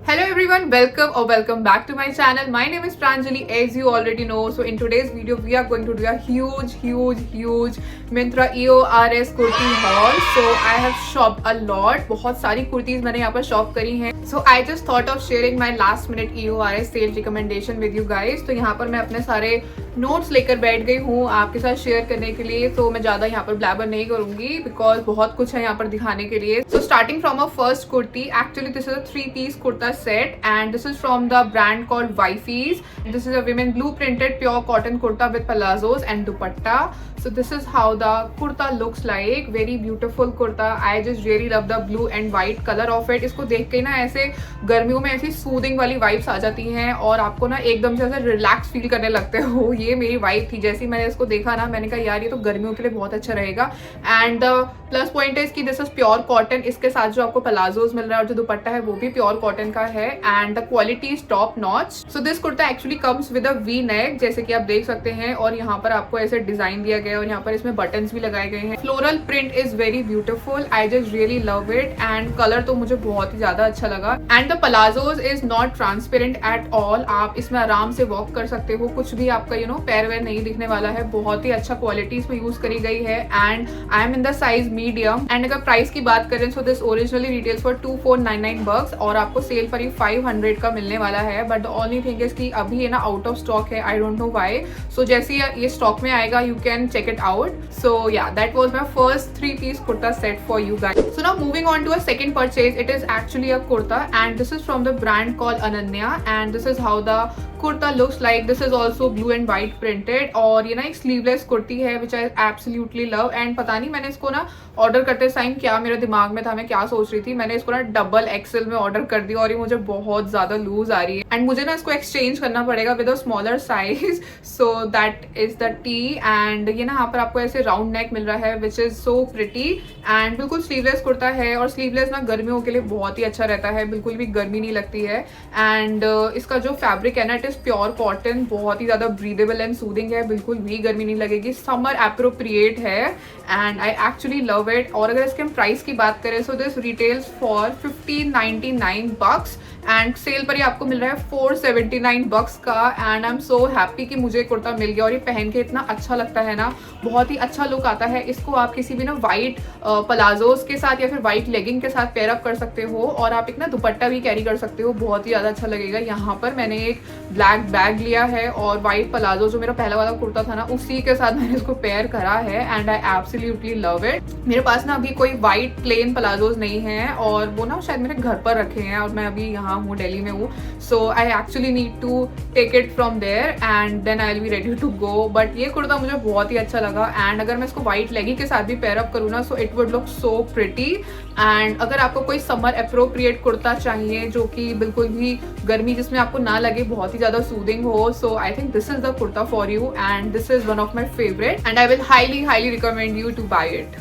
Hello everyone, welcome or welcome back to my channel. My name is Pranjali, as you already know. So in today's video we are going to do a huge Myntra EORS kurti haul. So I have shopped a lot. बहुत सारी कुर्तीज मैंने यहाँ पर shop करी हैं. So I just thought of sharing my last minute EORS sale recommendation with you guys. तो यहाँ पर मैं अपने सारे नोट्स लेकर बैठ गई हूँ आपके साथ शेयर करने के लिए. तो मैं ज़्यादा यहाँ पर ब्लैबर नहीं करूँगी बिकॉज बहुत कुछ है यहाँ पर दिखाने के लिए. So starting from a first kurti, actually this is a 3-piece kurta set and this is from the brand called Wifey's. This is a women blue printed pure cotton kurta with palazzos and dupatta. So this is how the kurta looks like. Very beautiful kurta. I just really love the blue and white color of it. इसको देख के ना ऐसे गर्मियों में ऐसी soothing वाली vibes आ जाती हैं और आपको ना एकदम से ऐसे रिलैक्स फील करने लगते हो. ये मेरी वाइब थी. जैसे मैंने इसको देखा ना मैंने कहा यार ये तो गर्मियों के लिए बहुत अच्छा रहेगा. एंड प्लस पॉइंट है इसकी दिस इज प्योर कॉटन. इसके साथ जो आपको पलाजोज मिल रहा है और जो दुपट्टा है वो भी प्योर कॉटन का है and the quality is top notch. So this kurta actually comes with a V neck जैसे कि आप देख सकते हैं और यहाँ पर आपको ऐसे डिजाइन दिया गया है और यहाँ पर इसमें बटन्स भी लगाए गए हैं. Floral print is very beautiful. I just really love it and colour तो मुझे बहुत ही ज्यादा अच्छा लगा. And the palazzos is not transparent at all. आप इसमें आराम से वॉक कर सकते हो. कुछ भी आपका पैर वैर नहीं दिखने वाला है. बहुत ही अच्छा क्वालिटी इसमें यूज करी गई है and I am in the size medium. And अगर प्राइस की बात करें so this originally retails for 2499 bucks और आपको सेल पर ही 500 का मिलने वाला है. But the only thing is कि अभी है ना आउट ऑफ स्टॉक है. I don't know why. So जैसे ये स्टॉक में आएगा you can check it out. So yeah, that was my first 3-piece kurta set for you guys. So now moving on to a second purchase. It is actually a kurta and this is from the brand called Ananya and this is how the kurta looks like. This is also blue and white printed और ये ना एक sleeveless kurti है which I absolutely love. and पता नहीं मैंने इसको ना ऑर्डर करते टाइम क्या मेरे दिमाग में था, मैं क्या सोच रही थी. मैंने इसको ना डबल एक्सेल में ऑर्डर कर दिया और ये मुझे बहुत ज्यादा लूज आ रही है एंड मुझे ना इसको एक्सचेंज करना पड़ेगा with a smaller size. So that is the T. And ये ना यहाँ पर आपको ऐसे राउंड नेक मिल रहा है which is so pretty and बिल्कुल स्लीवलेस कुर्ता है. और स्लीवलेस ना गर्मियों के लिए बहुत ही अच्छा रहता है. बिल्कुल भी गर्मी नहीं लगती है. एंड इसका जो फैब्रिक है ना इट इज प्योर कॉटन. बहुत ही ज्यादा ब्रीदेबल एंड सूदिंग है. बिल्कुल भी गर्मी नहीं लगेगी. समर एप्रोप्रिएट है and I actually love it. और अगर इसके हम प्राइस की बात करें so this retails for 1599 bucks and sale पर ही आपको मिल रहा है 479 bucks का. And I am so happy कि मुझे कुर्ता मिल गया और ये पहन के इतना अच्छा लगता है ना. बहुत ही अच्छा लुक आता है. इसको आप किसी भी ना वाइट पलाजोज के साथ या फिर वाइट लेगिंग के साथ पेयर अप कर सकते हो और आप एक ना दुपट्टा भी कैरी कर सकते हो. बहुत ही ज़्यादा अच्छा लगेगा. यहाँ पर मैंने एक ब्लैक बैग लिया है और वाइट पलाजो जो मेरा पहला वाला कुर्ता था ना उसी के साथ मैंने इसको पेयर करा है and I absolutely love it. मेरे पास ना अभी कोई वाइट प्लेन पलाजोज नहीं है और वो ना शायद मेरे घर पर रखे हैं और मैं अभी यहाँ हूँ दिल्ली में हूँ. So I actually need to take it from there and then I will be ready to go. But ये कुर्ता मुझे बहुत ही अच्छा लगा एंड अगर मैं इसको व्हाइट लेगी के साथ भी पेयर अप करूँ ना so it would look so pretty. And अगर आपको कोई समर अप्रोप्रिएट कुर्ता चाहिए जो कि बिल्कुल भी गर्मी जिसमें आपको ना लगे, बहुत ही ज्यादा सूदिंग हो, so I think this is the kurta for you and this is one of my favourite and I will highly recommend you to buy it.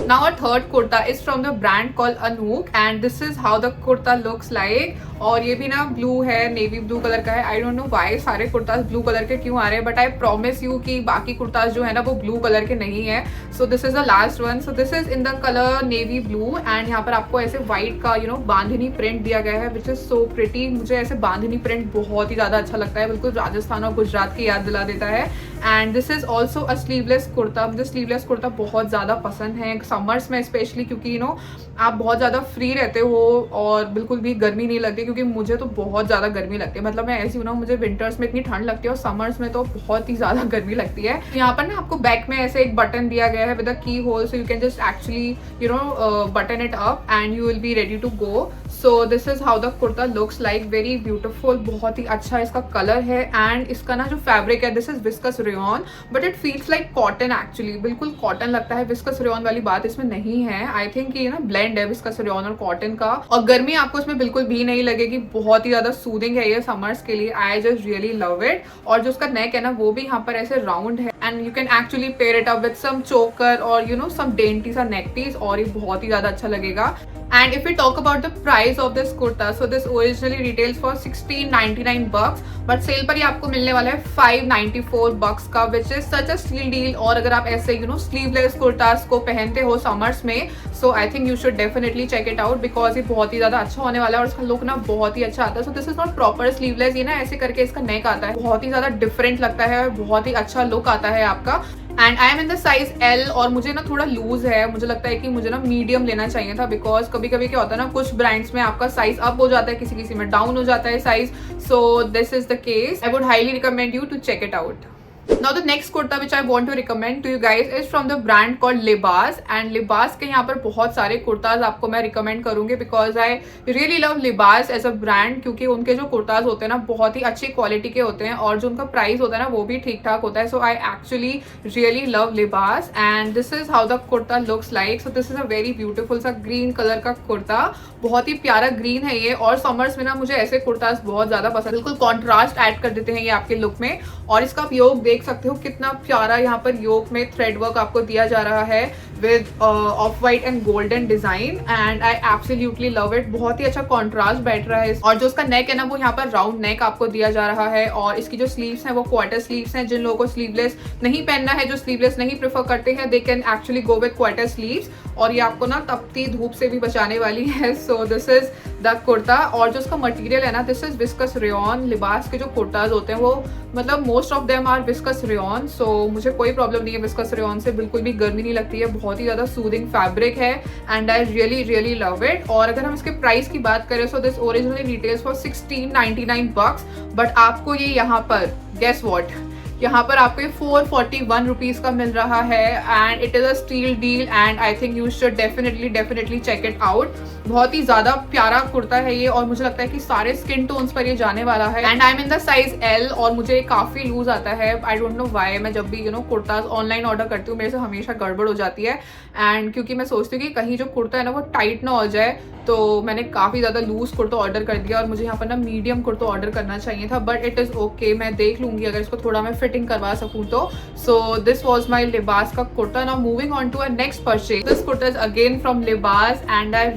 Now our third kurta is from the brand called Anook and this is how the kurta looks like. और ये भी ना blue है, navy blue colour का है. I don't know why सारे kurtas blue colour के क्यों आ रहे हैं बट आई प्रॉमिस यू कि बाकी कुर्ताज जो है ना वो ब्लू कलर के नहीं है. सो this is the last one. So this is in the colour navy blue and यहाँ पर आपको ऐसे व्हाइट का बांधनी प्रिंट दिया गया है विच इज सो प्रिटी. मुझे ऐसे बांधनी प्रिंट बहुत ही ज्यादा अच्छा लगता है. बिल्कुल राजस्थान और गुजरात की याद दिला देता है. And this is also a sleeveless kurta. मुझे स्लीवलेस कुर्ता बहुत ज्यादा पसंद है समर्स में स्पेशली क्योंकि आप बहुत ज़्यादा फ्री रहते हो और बिल्कुल भी गर्मी नहीं लगती. क्योंकि मुझे तो बहुत ज़्यादा गर्मी लगती है. मतलब मैं ऐसी हूँ ना मुझे विंटर्स में इतनी ठंड लगती है और समर्स में तो बहुत ही ज़्यादा गर्मी लगती है. यहाँ पर ना आपको बैक में ऐसे एक बटन दिया गया है with a keyhole so you can just actually button it up and you will be ready to go. So this is how the kurta looks like. Very beautiful. बहुत ही अच्छा इसका कलर है एंड इसका ना जो फैब्रिक है this is viscous rayon but it feels like cotton. Actually बिल्कुल कॉटन लगता है. विस्कस रेयॉन वाली बात इसमें नहीं है. आई थिंक ये ना ब्लेंड है विस्कस रेयॉन और कॉटन का और गर्मी आपको इसमें बिल्कुल भी नहीं लगेगी. बहुत ही ज्यादा सूदिंग है ये समर्स के लिए. आई जस्ट रियली लव इट. और जो उसका नेक है ना वो भी यहाँ पर ऐसे राउंड है and you can actually pair it up with some choker और सम डेंटी सा नेक पीस और ये बहुत ही ज्यादा अच्छा लगेगा. And if we talk about the price of this kurta, so this originally retails for 1699 bucks, but cell पर ये आपको मिलने वाला है 594 bucks का, which is such a steal deal. और अगर आप ऐसे स्लीवलेस कुर्तास को पहनते हो समर्स में, so I think you should definitely check it out because ये बहुत ही ज्यादा अच्छा होने वाला है और इसका लुक ना बहुत ही अच्छा आता है. So this is not proper sleeveless, ये ना ऐसे करके इसका नेक आता है, बहुत ही ज्यादा डिफरेंट लगता है और बहुत ही अच्छा लुक आता है आपका. And I am in the size L और मुझे ना थोड़ा लूज है, मुझे लगता है कि मुझे ना मीडियम लेना चाहिए था बिकॉज कभी कभी क्या होता है ना, कुछ ब्रांड्स में आपका साइज अप हो जाता है, किसी किसी में डाउन हो जाता है size. So this is the case. I would highly recommend you to check it out. Now the next kurta which I want to recommend to you guys is from the brand called Libas. And Libas के यहाँ पर बहुत सारे कुर्ताज आपको मैं recommend करूँगी because I really love Libas as a brand, क्योंकि उनके जो कुर्ताज होते हैं ना बहुत ही अच्छी क्वालिटी के होते हैं और जो उनका प्राइस होता है ना वो भी ठीक ठाक होता है. So I actually really love Libas and this is how the kurta looks like. So this is a very beautiful सा green color का कुर्ता, बहुत ही प्यारा ग्रीन है ये. और समर्स में ना मुझे ऐसे कुर्ताज बहुत ज्यादा पसंद, बिल्कुल कॉन्ट्रास्ट ऐड कर देते हैं ये आपके लुक में. और इसका आप योग देख सकते हो कितना प्यारा यहाँ पर योग में थ्रेड वर्क आपको दिया जा रहा है with of white and golden design. And I absolutely love it, बहुत ही अच्छा कॉन्ट्रास्ट बैठ रहा है. और जो इसका नेक है ना वो यहाँ पर राउंड नेक आपको दिया जा रहा है और इसकी जो स्लीव्स हैं वो क्वार्टर स्लीव्स हैं. जिन लोगों को स्लीवलेस नहीं पहनना है, जो स्लीवलेस नहीं प्रेफर करते हैं, they can actually go with quarter sleeves. और ये आपको ना तपती धूप से भी बचाने वाली है. सो दिस इज द कुर्ता. और जो इसका मटेरियल है ना, दिस इज विस्कस रेयॉन. लिबास के जो कुर्ताज होते हैं वो मतलब most of them are viscose rayon. So मुझे कोई प्रॉब्लम नहीं है विस्कस रेयॉन से, बिल्कुल भी गर्मी नहीं लगती है, बहुत ही ज्यादा सूदिंग फैब्रिक है and I really really love it. और अगर हम इसके प्राइस की बात करें, so this originally retails for 1699 bucks, but आपको ये यहाँ पर गेस व्हाट, यहाँ पर आपको ये 441 रुपीज का मिल रहा है. And it is a steal deal and I think you should definitely check it out. बहुत ही ज्यादा प्यारा कुर्ता है ये और मुझे लगता है कि सारे स्किन टोन्स पर ये जाने वाला है. And I am in the size L और मुझे काफी लूज आता है. आई डोंट नो व्हाई, मैं जब भी कुर्ताज ऑनलाइन ऑर्डर करती हूँ मेरे से हमेशा गड़बड़ हो जाती है. एंड क्योंकि मैं सोचती हूँ कि कहीं जो कुर्ता है ना वो टाइट ना हो जाए, तो मैंने काफी ज्यादा लूज कुर्ता ऑर्डर कर दिया और मुझे यहाँ पर ना मीडियम कुर्ता ऑर्डर करना चाहिए था. बट इट इज ओके, मैं देख लूंगी अगर इसको थोड़ा मैं फिटिंग करवा सकूँ तो. So this was my Libaas का kurta. Now moving on to a next purchase. This kurta is again from Libaas and I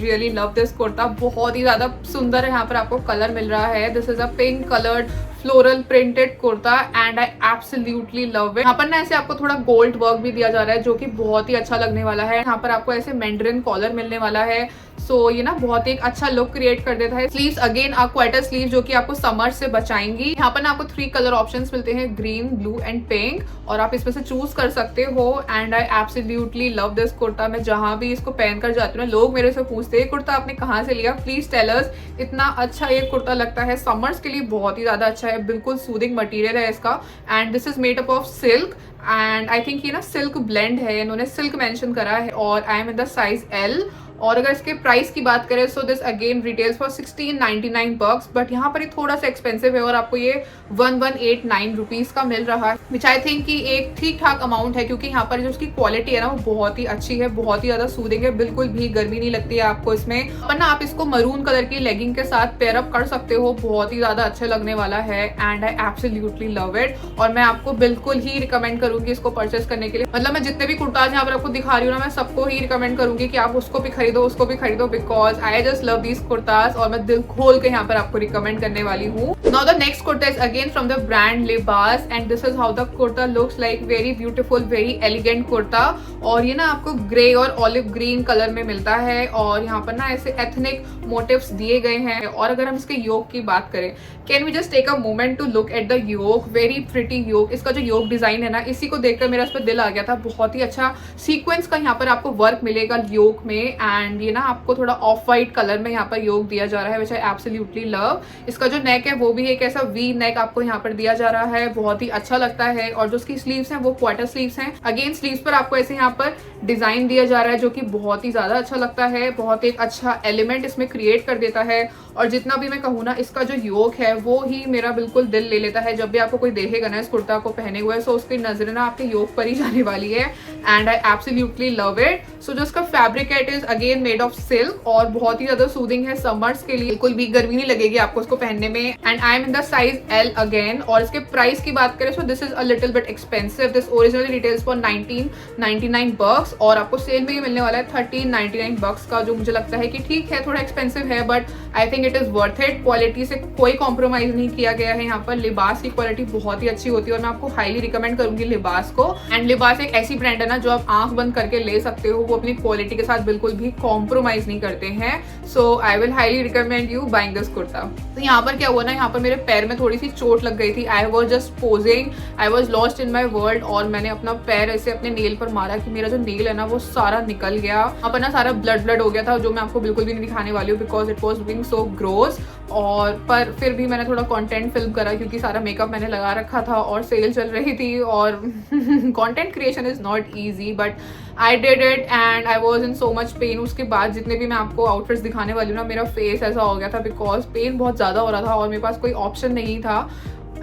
really love this kurta. बहुत ही ज्यादा सुंदर है, यहाँ पर आपको कलर मिल रहा है. This is a pink coloured floral printed kurta and I absolutely love it. यहाँ पर ना ऐसे आपको थोड़ा गोल्ड वर्क भी दिया जा रहा है जो कि बहुत ही अच्छा लगने वाला है. यहाँ पर आपको ऐसे मैंड्रिन कॉलर मिलने वाला है. सो ये ना बहुत ही एक अच्छा लुक क्रिएट कर देता है. स्लीव्स अगेन आप क्वार्टर स्लीव जो कि आपको समर से बचाएंगी. यहाँ पर ना आपको 3 कलर ऑप्शंस मिलते हैं, ग्रीन, ब्लू एंड पिंक, और आप इसमें से चूज कर सकते हो. And I absolutely love this kurta. मैं जहां भी इसको पहन कर जाती हूँ लोग मेरे से पूछते हैं कुर्ता आपने कहाँ से लिया, प्लीज टेल अस. इतना अच्छा ये कुर्ता लगता है, समर्स के लिए बहुत ही ज्यादा अच्छा है, बिल्कुल सूदिंग मटेरियल है इसका. And this is made up of silk and I think ये ना सिल्क ब्लेंड है, इन्होंने सिल्क मेंशन करा है. और आई am in the size L. और अगर इसके प्राइस की बात करें, so this again retails for 1699 bucks, but यहाँ पर ये थोड़ा सा एक्सपेंसिव है और आपको ये 1189 रुपीज का मिल रहा है, विच आई थिंक कि एक ठीक ठाक अमाउंट है, क्योंकि यहाँ पर जो उसकी क्वालिटी है ना वो बहुत ही अच्छी है, बहुत ही ज्यादा सूदिंग है, बिल्कुल भी गर्मी नहीं लगती है आपको इसमें. पर ना आप इसको मरून कलर की लेगिंग के साथ पेयर अप कर सकते हो, बहुत ही ज्यादा अच्छा लगने वाला है and I absolutely love it. और मैं आपको बिल्कुल ही रिकमेंड करूंगी इसको परचेस करने के लिए. मतलब मैं जितने भी कुर्ताज यहाँ पर आपको दिखा रही हूँ ना, मैं सबको ही रिकमेंड करूंगी कि आप उसको भी खरीदो, उसको भी खरीदो, because I just love these kurtas और मैं दिल खोल के यहाँ पर आपको रिकमेंड करने वाली हूँ. Now the next kurta is again from the brand Libaas and this is how the kurta looks like. Very beautiful, very elegant kurta. और ये ना आपको ग्रे और ऑलिव ग्रीन कलर में मिलता है और यहाँ पर ना ऐसे एथनिक मोटिव्स दिए गए हैं. और अगर हम इसके योग की बात करें, can we just take a moment to look at the yoke. Very pretty yoke. इसका जो योग डिजाइन है ना, इसी को देखकर मेरा इस पर दिल आ गया था. बहुत ही अच्छा सीक्वेंस का यहाँ पर आपको वर्क मिलेगा योग में एंड ये ना आपको थोड़ा ऑफ वाइट कलर में यहाँ पर योग दिया जा रहा है, विच आई एब्सोल्युटली लव. इसका जो नेक है वो भी एक ऐसा वी नेक आपको यहाँ पर दिया जा रहा है, बहुत ही अच्छा लगता है. और जो उसकी स्लीव्स हैं वो क्वार्टर स्लीव्स हैं. अगेन स्लीव्स पर आपको ऐसे यहाँ पर डिजाइन दिया जा रहा है जो कि बहुत ही ज्यादा अच्छा लगता है, बहुत एक अच्छा एलिमेंट इसमें क्रिएट कर देता है. और जितना भी मैं कहूँ ना, इसका जो योग है वो ही मेरा बिल्कुल दिल ले लेता है. जब भी आपको कोई देखेगा ना इस कुर्ता को पहने हुए, सो उसकी नजर ना आपके योग पर ही जाने वाली है and I absolutely love it. So जो इसका फैब्रिक है, it is again made of silk और बहुत ही ज्यादा सूदिंग है समर्स के लिए, बिल्कुल भी गर्मी नहीं लगेगी आपको इसको पहनने में। And I am in the size L again. और इसके प्राइस की बात करें so this is a little bit expensive. This originally retails for 1999 बक्स और आपको सेल में ही मिलने वाला है 1399 बक्स का, जो मुझे लगता है कि ठीक है थोड़ा एक्सपेंसिव है but I think it is worth it. Quality से कोई कॉम्प्रोमाइज नहीं किया गया है यहाँ पर। लिबास की क्वालिटी बहुत ही अच्छी होती है और मैं आपको हाईली रिकमेंड करूंगी लिबास को। एंड लिबास एक ऐसी ब्रांड है ना जो आप आंख बंद करके ले सकते हो, वो अपनी क्वालिटी के साथ बिल्कुल भी कॉम्प्रोमाइज नहीं करते हैं। So I will highly recommend you buying this kurta. तो यहाँ पर क्या हुआ ना, यहाँ पर मेरे पैर में थोड़ी सी चोट लग गई थी। I was just posing, I was lost in my world और मैंने अपना पैर ऐसे अपने नेल पर मारा कि मेरा जो नेल है ना वो सारा निकल गया। वहाँ पर ना सारा ब्लड हो गया था, जो मैं आपको बिल्कुल भी नहीं दिखाने वाली हूँ because it was looking so gross. और पर फिर भी मैंने थोड़ा कंटेंट फिल्म करा क्योंकि सारा मेकअप मैंने लगा रखा था और सेल चल रही थी और content creation is not easy but I did it and I was in so much pain. उसके बाद जितने भी मैं आपको आउटफिट्स दिखाने वाली हूँ ना, मेरा फेस ऐसा हो गया था बिकॉज पेन बहुत ज़्यादा हो रहा था और मेरे पास कोई ऑप्शन नहीं था।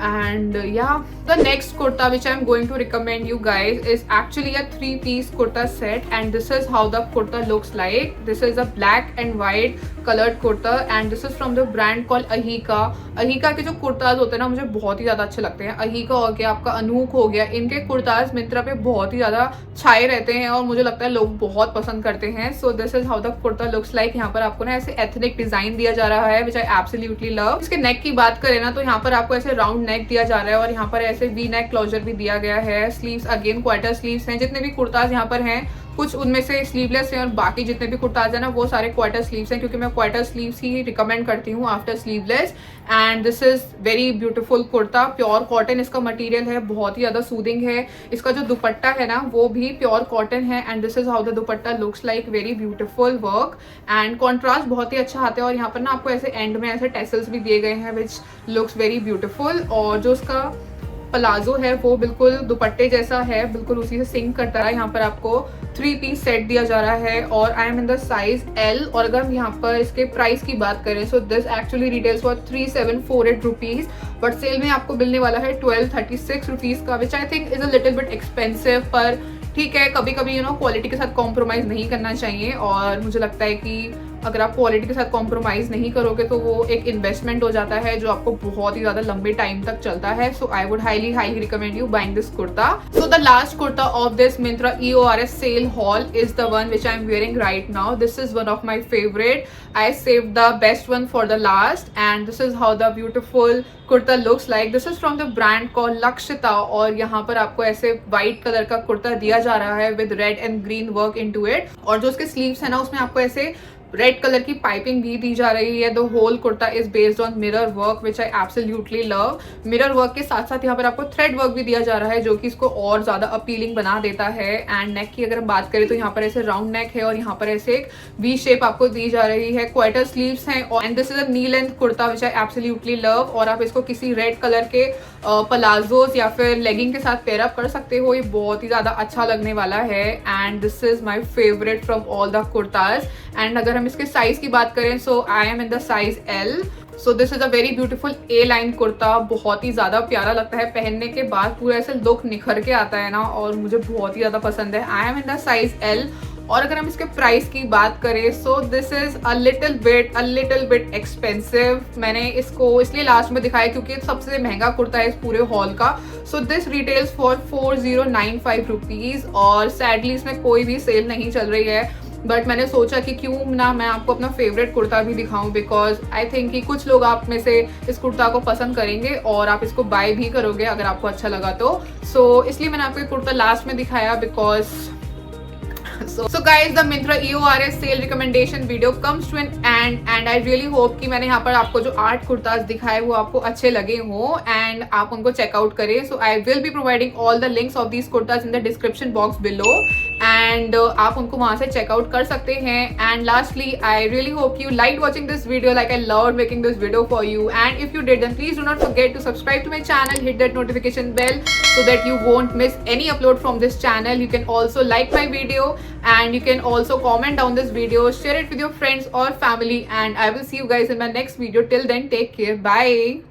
And yeah, the next kurta which I'm going to recommend you guys is actually a 3-piece kurta set and this is how the kurta looks like. This is a black and white colored kurta and this is from the brand called Ahika. Ahika के जो कुर्ताज होते हैं ना मुझे बहुत ही ज़्यादा अच्छे लगते हैं। Ahika हो गया, आपका अनूक हो गया, इनके कुर्ताज मिंत्रा पे बहुत ही ज़्यादा छाए रहते हैं और मुझे लगता है लोग बहुत पसंद करते हैं। So this is how the kurta looks like. यहाँ पर आपको ना ऐसे एथनिक डिजाइन दिया जा रहा है which I absolutely love. इसके नेक की बात करें ना तो यहाँ पर आपको ऐसे राउंड नेक दिया जा रहा है और यहाँ पर ऐसे वी नेक क्लोजर भी दिया गया है। स्लीव्स अगेन क्वार्टर स्लीव्स हैं। जितने भी कुर्ताज यहाँ पर हैं कुछ उनमें से स्लीवलेस हैं और बाकी जितने भी कुर्ताज हैं ना वो सारे क्वार्टर स्लीव्स हैं क्योंकि मैं क्वार्टर स्लीव्स ही रिकमेंड करती हूँ after sleeveless. And this is very beautiful kurta, pure cotton इसका मटेरियल है, बहुत ही ज़्यादा सूदिंग है। इसका जो दुपट्टा है ना वो भी प्योर कॉटन है and this is how the dupatta looks like, very beautiful work and contrast बहुत ही अच्छा आता है। और यहाँ पर ना आपको ऐसे एंड में ऐसे टेसल्स भी दिए गए हैं विच लुक्स वेरी ब्यूटीफुल। और जो उसका पलाजो है वो बिल्कुल दुपट्टे जैसा है, बिल्कुल उसी से सिंक करता है। यहाँ पर आपको 3-piece सेट दिया जा रहा है और आई am in the size L. और अगर हम यहाँ पर इसके प्राइस की बात करें so this actually retails for 3748 rupees but sale में आपको मिलने वाला है 1236 रुपीज़ का which I think is a little bit expensive. पर ठीक है, कभी कभी क्वालिटी के साथ कॉम्प्रोमाइज़ नहीं करना चाहिए और मुझे लगता है कि अगर आप क्वालिटी के साथ कॉम्प्रोमाइज़ नहीं करोगे तो वो एक इन्वेस्टमेंट हो जाता है जो आपको बहुत ही ज़्यादा लंबे टाइम तक चलता है। So I would highly recommend you buying this kurta. So the last kurta of this Myntra EORS sale haul is the one which I'm wearing right now. This is one of my favorite. I saved the best one for the last and this is how the beautiful kurta looks like. This is from the brand called Lakshita और यहाँ पर आपको ऐसे white colour का कुर्ता दिया जा रहा है with red and green work into it और जो उसके sleeves है ना उसमें आपको ऐसे रेड कलर की पाइपिंग भी दी जा रही है। The whole kurta is based on mirror work which I absolutely love. Mirror work के साथ साथ यहाँ पर आपको थ्रेड वर्क भी दिया जा रहा है जो कि इसको और ज्यादा अपीलिंग बना देता है। एंड नेक की अगर हम बात करें तो यहाँ पर ऐसे राउंड नेक है और यहाँ पर ऐसे एक वी शेप आपको दी जा रही है। क्वार्टर स्लीव्स हैं और and this is a knee length kurta which I absolutely love. और आप इसको किसी रेड कलर के पलाजोज या फिर लेगिंग के साथ पेयर अप कर सकते हो, ये बहुत ही ज्यादा अच्छा लगने वाला है। And this is my favourite from all the kurtas. And अगर हम इसके साइज की बात करें so I am in the size L. So this is a very beautiful A line kurta, बहुत ही ज्यादा प्यारा लगता है पहनने के बाद, पूरा ऐसे लुक निखर के आता है ना और मुझे बहुत ही ज्यादा पसंद है। आई am in the size L. और अगर हम इसके प्राइस की बात करें so this is a little bit expensive. मैंने इसको इसलिए लास्ट में दिखाया क्योंकि सबसे महंगा कुर्ता है इस पूरे हॉल का। सो दिस रिटेल्स फॉर 4095 रुपीज़ और सैडली इसमें कोई भी सेल नहीं चल रही है बट मैंने सोचा कि क्यों ना मैं आपको अपना फेवरेट कुर्ता भी दिखाऊं बिकॉज आई थिंक कि कुछ लोग आप में से इस कुर्ता को पसंद करेंगे और आप इसको बाय भी करोगे अगर आपको अच्छा लगा तो। सो इसलिए मैंने आपको ये कुर्ता लास्ट में दिखाया because So guys, the Myntra EORS sale recommendation video comes to an end and I really hope कि मैंने यहाँ पर आपको जो 8 कुर्ताज दिखाए वो आपको अच्छे लगे हों and आप उनको चेकआउट करें। So I will be providing all the links of these kurtas in the description box below and आप उनको वहाँ से चेकआउट कर सकते हैं। And lastly, I really hope you liked watching this video like I loved making this video for you and if you did then please do not forget to subscribe to my channel, hit that notification bell so that you won't miss any upload from this channel. You can also like my video and you can also comment down this video, share it with your friends or family and I will see you guys in my next video. Till then, take care, bye.